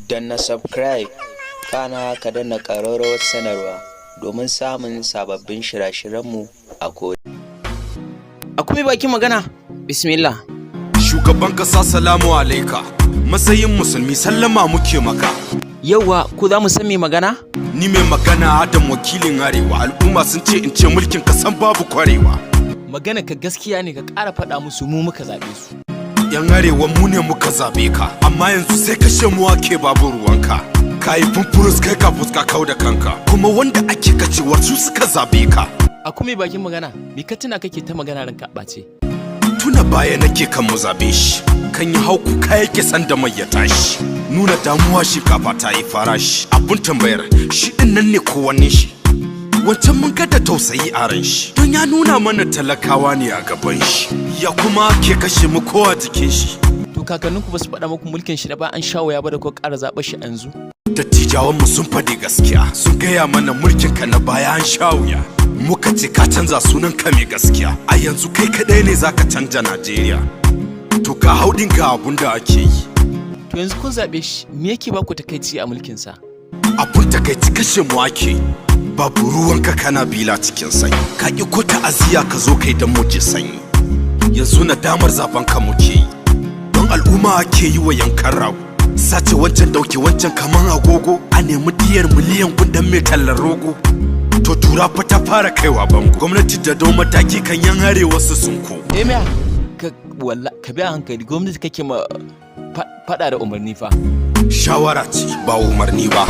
danna subscribe kana ka danna ƙararrawar sanarwa domin samun sababbin shirye-shiryenmu a koda. Akwai baki magana, bismillah. Shugaban kasa salamu alaika, matsayin musulmi sallama muke maka. Yauwa, ku za mu san me magana? Ni mai magana Adam wakilin Arewa, al'umma sun ce in ce mulkin kasan babu kwarewa. Magana ka gaskiya ne, ka ƙara faɗa musu mu muka zaɓe su. Yan Arewa mu ne muka zaɓe ka, amma yanzu sai ka shan wake babu ruwanka. Ka yi fumfurus kai ka fuska kau da kanka, kuma wanda ake kacewar su suka zaɓe ka. Akwai bakin magana, me ka tuna kake ta magana ranka ɓace? Tuna baya nake kan mu zaɓe shi, kan yi hauku ka yake san da mai ya tashi. Nuna damuwa shi kafa ta yi farashi, abun tambayar shi ɗin nan ne kowanne shi. Wancan mun ga da tausayi a ran shi, don ya nuna mana talakawa ne a gaban shi, ya kuma ke kashe mu kowa jikin shi. To kakanninku ba su faɗa muku mulkin shi da ba an sha waya ba da ko ƙara zaɓar shi yanzu? Dattijawan mu sun faɗi gaskiya, sun gaya mana mulkin ka na baya an sha wuya. Muka ce ka canza sunan ka mai gaskiya, a yanzu kai kaɗai ne zaka canja Najeriya. To ka haudin ga abun da ake yi. To yanzu kun zaɓe shi, me yake ba ku takaici a mulkin sa? Abun takaici kashe mu ake, babu ruwanka kana bila cikin sanyi. Ka ƙi ko ta'aziyya ka zo kai da muke sanyi. Yanzu nadamar zaben ka muke yi, don al'umma ake yi wa yankan rago. Sace wancan dauke wancan kaman agogo, a nemi diyar miliyan gundan mai tallar rogo. To tura fa ta fara kaiwa bango, gwamnati da dau mataki kan yan arewa su sunko. Emiya, ka biya hankali, gwamnati kake ma faɗa da umarni fa. Shawara ce ba umarni ba.